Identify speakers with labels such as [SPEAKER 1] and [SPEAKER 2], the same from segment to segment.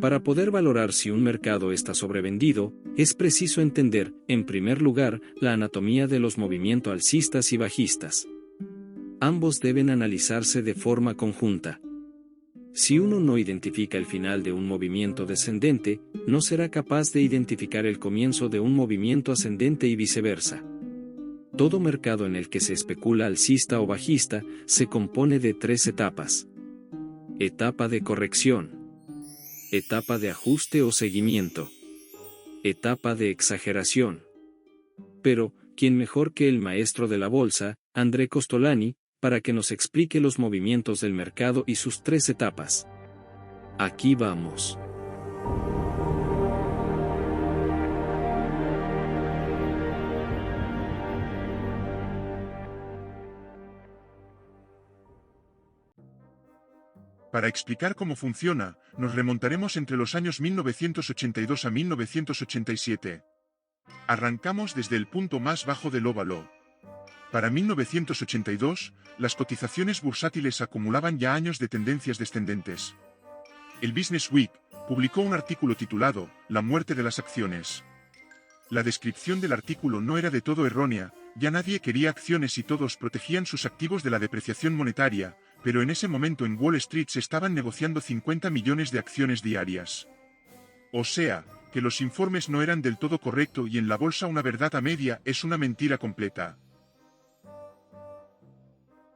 [SPEAKER 1] Para poder valorar si un mercado está sobrevendido, es preciso entender, en primer lugar, la anatomía de los movimientos alcistas y bajistas. Ambos deben analizarse de forma conjunta. Si uno no identifica el final de un movimiento descendente, no será capaz de identificar el comienzo de un movimiento ascendente y viceversa. Todo mercado en el que se especula alcista o bajista se compone de tres etapas. Etapa de corrección. Etapa de ajuste o seguimiento. Etapa de exageración. Pero, ¿quién mejor que el maestro de la bolsa, André Costolani, para que nos explique los movimientos del mercado y sus tres etapas? Aquí vamos.
[SPEAKER 2] Para explicar cómo funciona, nos remontaremos entre los años 1982 a 1987. Arrancamos desde el punto más bajo del óvalo. Para 1982, las cotizaciones bursátiles acumulaban ya años de tendencias descendentes. El Business Week publicó un artículo titulado «La muerte de las acciones». La descripción del artículo no era de todo errónea, ya nadie quería acciones y todos protegían sus activos de la depreciación monetaria, pero en ese momento en Wall Street se estaban negociando 50 millones de acciones diarias. O sea, que los informes no eran del todo correctos y en la bolsa una verdad a media es una mentira completa.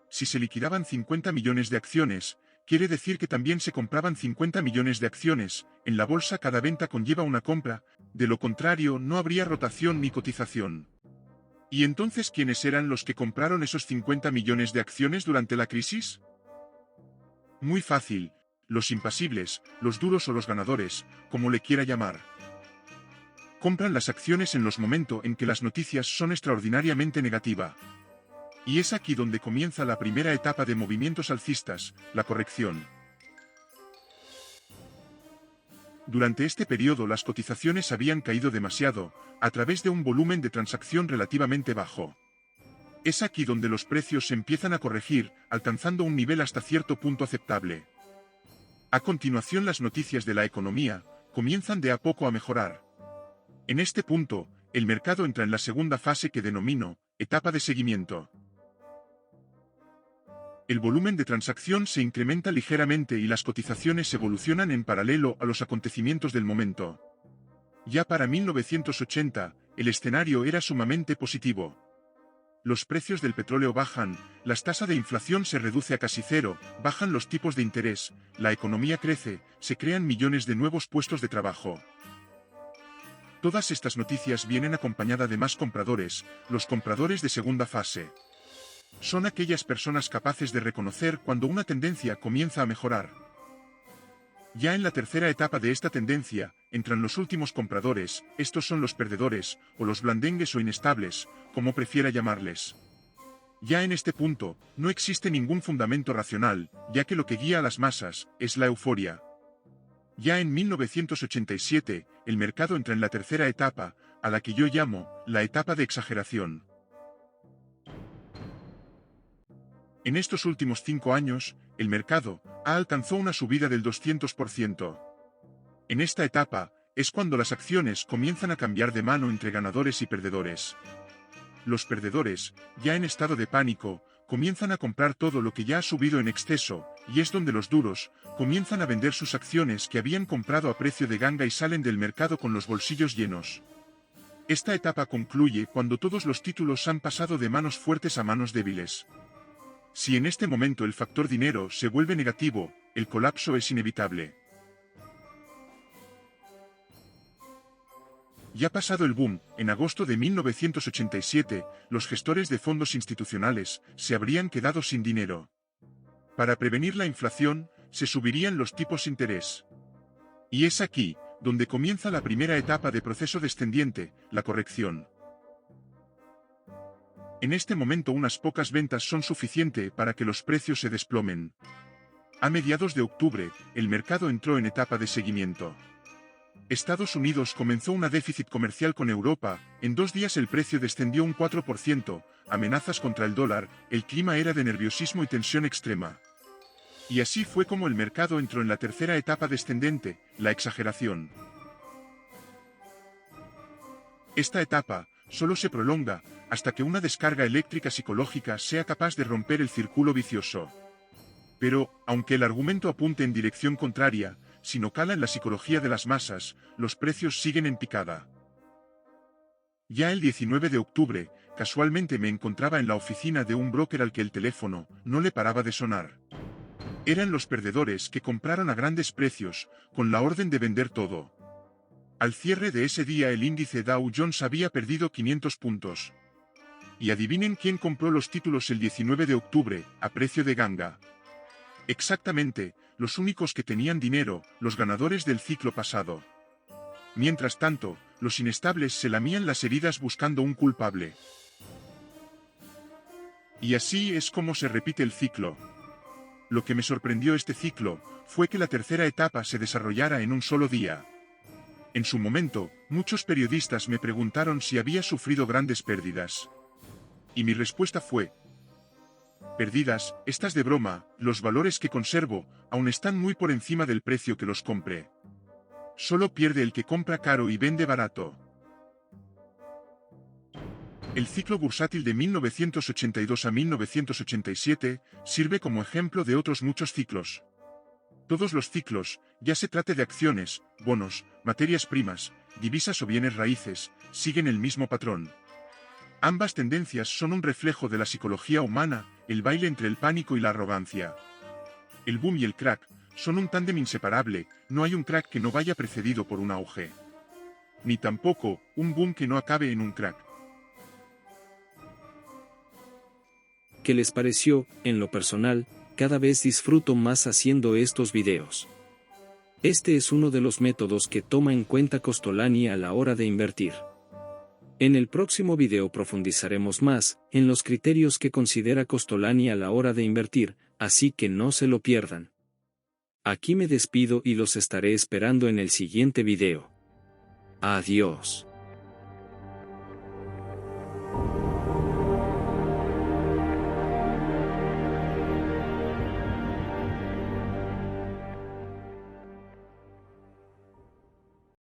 [SPEAKER 2] Si se liquidaban 50 millones de acciones, quiere decir que también se compraban 50 millones de acciones, en la bolsa cada venta conlleva una compra, de lo contrario no habría rotación ni cotización. ¿Y entonces quiénes eran los que compraron esos 50 millones de acciones durante la crisis? Muy fácil, los impasibles, los duros o los ganadores, como le quiera llamar. Compran las acciones en los momentos en que las noticias son extraordinariamente negativas. Y es aquí donde comienza la primera etapa de movimientos alcistas, la corrección. Durante este periodo las cotizaciones habían caído demasiado, a través de un volumen de transacción relativamente bajo. Es aquí donde los precios se empiezan a corregir, alcanzando un nivel hasta cierto punto aceptable. A continuación las noticias de la economía comienzan de a poco a mejorar. En este punto, el mercado entra en la segunda fase que denomino etapa de seguimiento. El volumen de transacción se incrementa ligeramente y las cotizaciones evolucionan en paralelo a los acontecimientos del momento. Ya para 1980, el escenario era sumamente positivo. Los precios del petróleo bajan, la tasa de inflación se reduce a casi cero, bajan los tipos de interés, la economía crece, se crean millones de nuevos puestos de trabajo. Todas estas noticias vienen acompañadas de más compradores, los compradores de segunda fase. Son aquellas personas capaces de reconocer cuando una tendencia comienza a mejorar. Ya en la tercera etapa de esta tendencia, entran los últimos compradores, estos son los perdedores, o los blandengues o inestables, como prefiera llamarles. Ya en este punto, no existe ningún fundamento racional, ya que lo que guía a las masas, es la euforia. Ya en 1987, el mercado entra en la tercera etapa, a la que yo llamo, la etapa de exageración. En estos últimos 5 años, el mercado alcanzó una subida del 200%. En esta etapa, es cuando las acciones comienzan a cambiar de mano entre ganadores y perdedores. Los perdedores, ya en estado de pánico, comienzan a comprar todo lo que ya ha subido en exceso, y es donde los duros comienzan a vender sus acciones que habían comprado a precio de ganga y salen del mercado con los bolsillos llenos. Esta etapa concluye cuando todos los títulos han pasado de manos fuertes a manos débiles. Si en este momento el factor dinero se vuelve negativo, el colapso es inevitable. Ya pasado el boom, en agosto de 1987, los gestores de fondos institucionales se habrían quedado sin dinero. Para prevenir la inflación, se subirían los tipos de interés. Y es aquí, donde comienza la primera etapa de proceso descendiente, la corrección. En este momento unas pocas ventas son suficientes para que los precios se desplomen. A mediados de octubre, el mercado entró en etapa de seguimiento. Estados Unidos comenzó un déficit comercial con Europa, en 2 días el precio descendió un 4%, amenazas contra el dólar, el clima era de nerviosismo y tensión extrema. Y así fue como el mercado entró en la tercera etapa descendente, la exageración. Esta etapa solo se prolonga hasta que una descarga eléctrica psicológica sea capaz de romper el círculo vicioso. Pero, aunque el argumento apunte en dirección contraria, si no cala en la psicología de las masas, los precios siguen en picada. Ya el 19 de octubre, casualmente me encontraba en la oficina de un broker al que el teléfono no le paraba de sonar. Eran los perdedores que compraron a grandes precios, con la orden de vender todo. Al cierre de ese día el índice Dow Jones había perdido 500 puntos. Y adivinen quién compró los títulos el 19 de octubre, a precio de ganga. Exactamente, los únicos que tenían dinero, los ganadores del ciclo pasado. Mientras tanto, los inestables se lamían las heridas buscando un culpable. Y así es como se repite el ciclo. Lo que me sorprendió este ciclo, fue que la tercera etapa se desarrollara en un solo día. En su momento, muchos periodistas me preguntaron si había sufrido grandes pérdidas. Y mi respuesta fue: pérdidas, estas de broma, los valores que conservo, aún están muy por encima del precio que los compré. Solo pierde el que compra caro y vende barato. El ciclo bursátil de 1982 a 1987 sirve como ejemplo de otros muchos ciclos. Todos los ciclos, ya se trate de acciones, bonos, materias primas, divisas o bienes raíces, siguen el mismo patrón. Ambas tendencias son un reflejo de la psicología humana, el baile entre el pánico y la arrogancia. El boom y el crack son un tándem inseparable, no hay un crack que no vaya precedido por un auge. Ni tampoco un boom que no acabe en un crack.
[SPEAKER 1] ¿Qué les pareció? En lo personal, cada vez disfruto más haciendo estos videos. Este es uno de los métodos que toma en cuenta Kostolany a la hora de invertir. En el próximo video profundizaremos más en los criterios que considera Kostolany a la hora de invertir, así que no se lo pierdan. Aquí me despido y los estaré esperando en el siguiente video. Adiós.